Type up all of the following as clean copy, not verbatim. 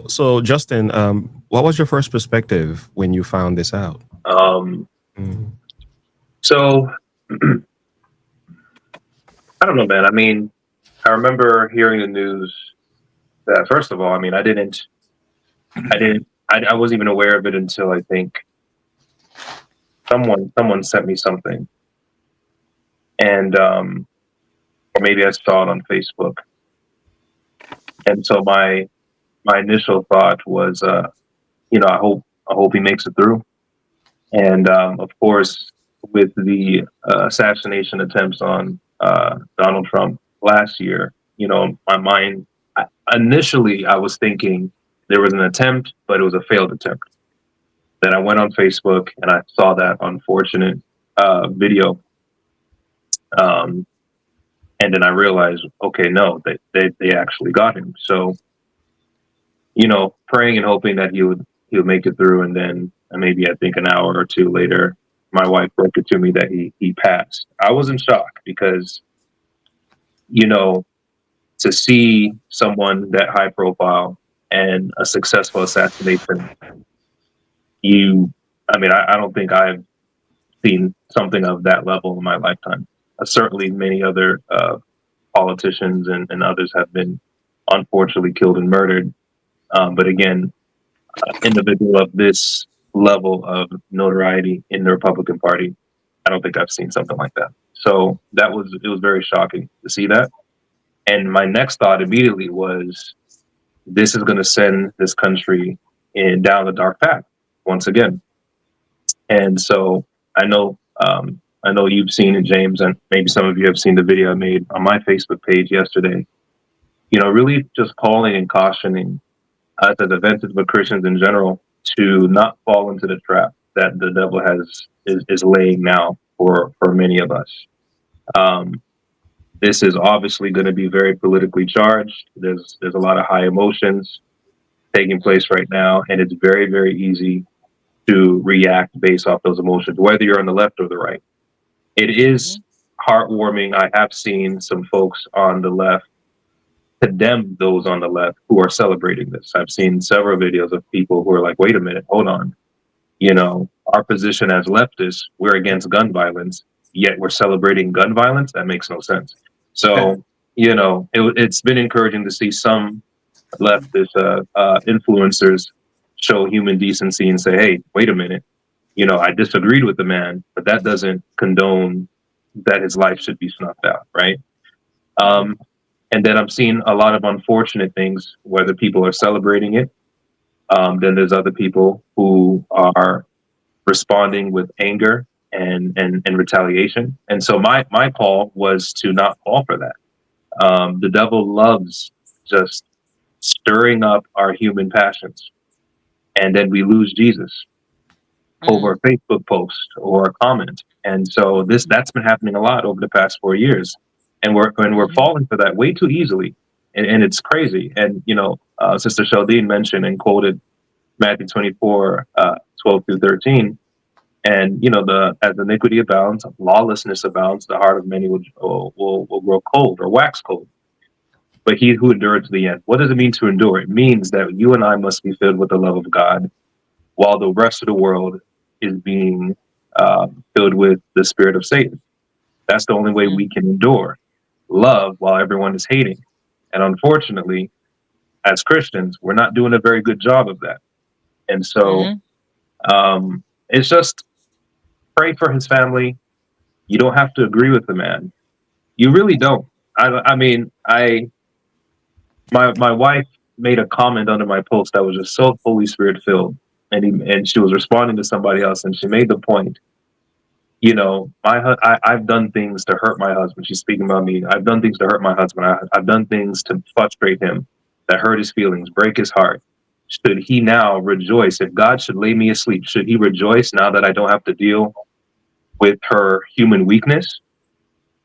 So Justin, what was your first perspective when you found this out? Um, Mm, so I don't know, man. I mean, I remember hearing the news that first of all, I mean, I wasn't even aware of it until I think someone sent me something, and or maybe I saw it on Facebook, and so my initial thought was, I hope he makes it through, and of course, with the assassination attempts on Donald Trump last year, my mind initially I was thinking there was an attempt, but it was a failed attempt. Then I went on Facebook and I saw that unfortunate video, um, and then I realized, okay, no, they actually got him. So praying and hoping that he would make it through, and then maybe I think an hour or two later, my wife broke it to me that he passed. I was in shock because you know to see someone that high profile and a successful assassination, you, I mean, I don't think I've seen something of that level in my lifetime. Certainly, many other politicians and others have been unfortunately killed and murdered. But again, individual of this level of notoriety in the Republican Party, I don't think I've seen something like that. So it was very shocking to see that. And my next thought immediately was, this is going to send this country down the dark path once again. And so I know, I know you've seen it, James, and maybe some of you have seen the video I made on my Facebook page yesterday. Really just calling and cautioning us as Adventist Christians in general to not fall into the trap that the devil is laying now for many of us. Um, this is obviously going to be very politically charged. There's a lot of high emotions taking place right now, and it's very very easy to react based off those emotions, whether you're on the left or the right. It is heartwarming. I have seen some folks on the left condemn those on the left who are celebrating this. I've seen several videos of people who are like, wait a minute, hold on. Our position as leftists, we're against gun violence, yet we're celebrating gun violence. That makes no sense. So, it's been encouraging to see some leftist influencers show human decency and say, hey, wait a minute, I disagreed with the man, but that doesn't condone that his life should be snuffed out, right? Um, and then I'm seeing a lot of unfortunate things, whether people are celebrating it. Then there's other people who are responding with anger and retaliation. And so my call was to not fall for that. The devil loves just stirring up our human passions, and then we lose Jesus over a Facebook post or a comment. And so that's been happening a lot over the past 4 years, and we're falling for that way too easily, and it's crazy. And Sister Sheldine mentioned and quoted Matthew 24, 12 through 13. And the as iniquity abounds, lawlessness abounds. The heart of many will grow cold or wax cold. But he who endured to the end. What does it mean to endure? It means that you and I must be filled with the love of God, while the rest of the world is being filled with the spirit of Satan. That's the only way we can endure love while everyone is hating. And unfortunately, as Christians, we're not doing a very good job of that. And so it's just pray for his family. You don't have to agree with the man. You really don't. I mean, my wife made a comment under my post that was just so Holy Spirit filled, and she was responding to somebody else, and she made the point. I've done things to hurt my husband. She's speaking about me. I've done things to hurt my husband. I've done things to frustrate him, that hurt his feelings, break his heart. Should he now rejoice? If God should lay me asleep, should he rejoice now that I don't have to deal with her human weakness?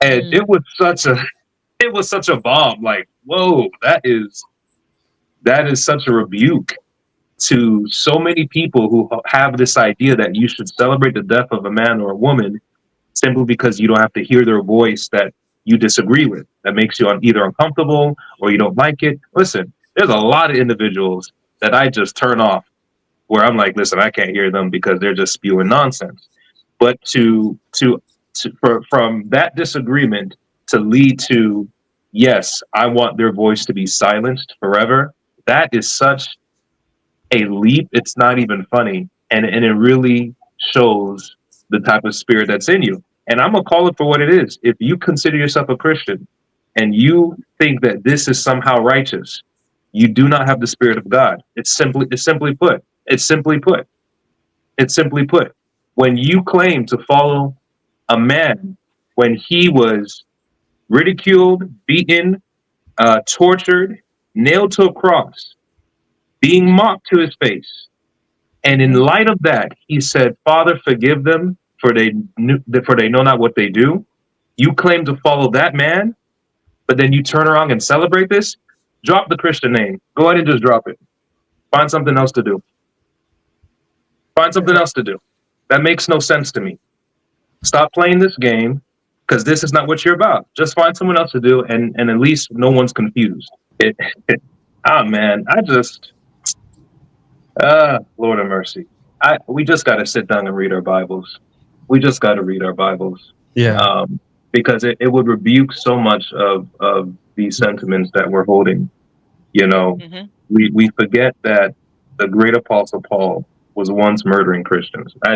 And it was such a bomb. Like, whoa, that is such a rebuke to so many people who have this idea that you should celebrate the death of a man or a woman simply because you don't have to hear their voice that you disagree with, that makes you either uncomfortable or you don't like it. Listen, There's a lot of individuals that I just turn off where I'm like, listen, I can't hear them because they're just spewing nonsense. But from that disagreement to lead to, yes, I want their voice to be silenced forever. That is such a leap. It's not even funny, and it really shows the type of spirit that's in you. And I'm gonna call it for what it is. If you consider yourself a Christian and you think that this is somehow righteous, you do not have the spirit of God. It's simply put. It's simply put. It's simply put. When you claim to follow a man when he was ridiculed, beaten, tortured, nailed to a cross, being mocked to his face, and in Mhm. light of that, he said, "Father, forgive them, for they know not what they do." You claim to follow that man, but then you turn around and celebrate this. Drop the Christian name. Go ahead and just drop it. Find something else to do. Find something else to do. That makes no sense to me. Stop playing this game because this is not what you're about. Just find someone else to do, and at least no one's confused. It, man, I just Lord of mercy. We just got to sit down and read our Bibles. We just got to read our Bibles, Yeah. um, because it would rebuke so much of these sentiments that we're holding. You know, Mhm. we forget that the great apostle Paul was once murdering Christians. Mhm.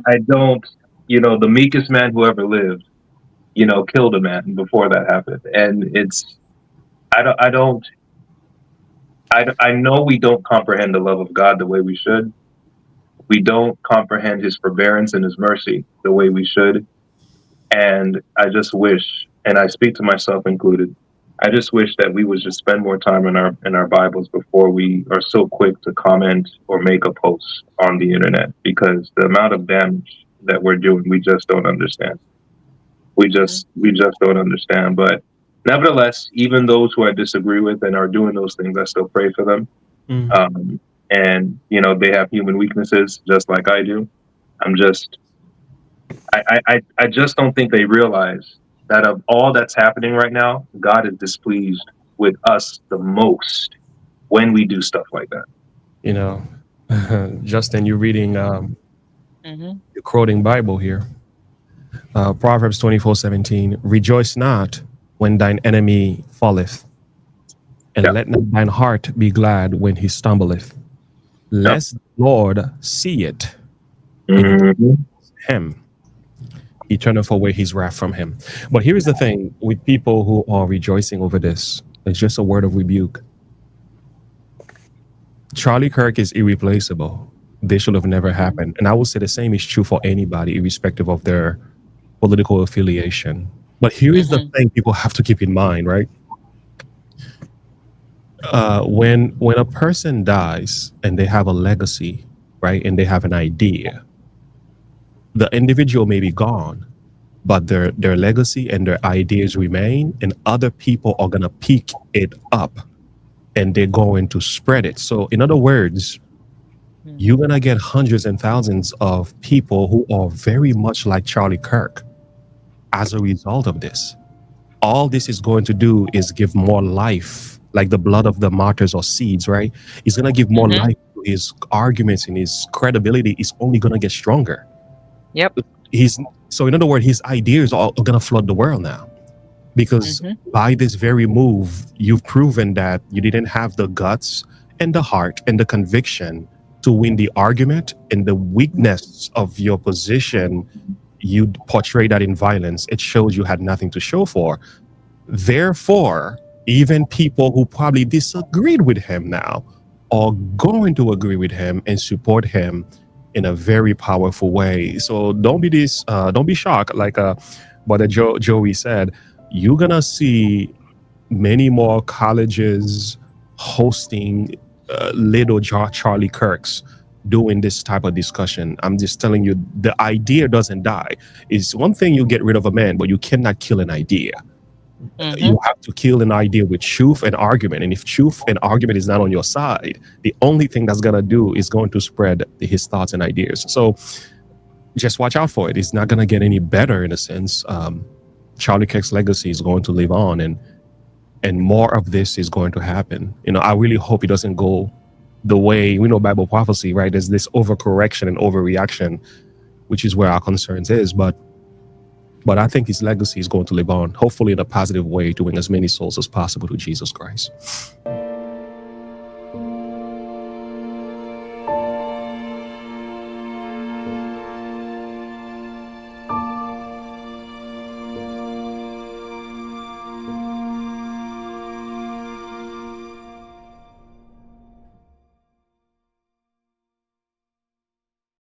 I don't, the meekest man who ever lived, killed a man before that happened. And I don't, I know we don't comprehend the love of God the way we should. We don't comprehend his forbearance and his mercy the way we should. And I just wish, and I speak to myself included, I just wish that we would just spend more time in our Bibles before we are so quick to comment or make a post on the internet, because the amount of damage that we're doing, we just don't understand. Mhm. We just don't understand. But nevertheless, even those who I disagree with and are doing those things, I still pray for them. Mm. Um, and they have human weaknesses just like I do. I'm just I just don't think they realize that of all that's happening right now, God is displeased with us the most when we do stuff like that. You know, Justin, you're reading, Mhm. you're quoting Bible here. Proverbs 24:17. Rejoice not when thine enemy falleth, Yeah. and let not thine heart be glad when he stumbleth, Yep. lest the Lord see it, and Hmm. him, he turneth away his wrath from him. But here is the thing with people who are rejoicing over this, it's just a word of rebuke. Charlie Kirk is irreplaceable. This should have never happened. And I will say the same is true for anybody, irrespective of their political affiliation. But here is the Mhm. thing people have to keep in mind, right? When a person dies and they have a legacy, right, and they have an idea, the individual may be gone, but their legacy and their ideas remain, and other people are gonna pick it up and they're going to spread it. So, in other words, Mhm. you're gonna get hundreds and thousands of people who are very much like Charlie Kirk as a result of this. All this is going to do is give more life, like the blood of the martyrs or seeds, right? It's going to give more Mhm. life to his arguments, and his credibility is only going to get stronger. Yep. He's So, in other words, his ideas are going to flood the world now, because Mhm. by this very move, you've proven that you didn't have the guts and the heart and the conviction to win the argument, and the weakness of your position, you portray that in violence. It shows you had nothing to show for. Therefore, even people who probably disagreed with him now are going to agree with him and support him in a very powerful way. So don't be shocked. Like Brother Joey said, you're gonna see many more colleges hosting little Charlie Kirks doing this type of discussion. I'm just telling you, the idea doesn't die. It's one thing you get rid of a man, but you cannot kill an idea. You Mhm. have to kill an idea with truth and argument. And if truth and argument is not on your side, the only thing that's gonna do is going to spread his thoughts and ideas. So just watch out for it. It's not gonna get any better in a sense. Charlie Kirk's legacy is going to live on, and and more of this is going to happen. I really hope it doesn't go the way we know Bible prophecy, right? There's this overcorrection and overreaction, which is where our concerns is. But I think his legacy is going to live on, hopefully in a positive way, to win as many souls as possible to Jesus Christ.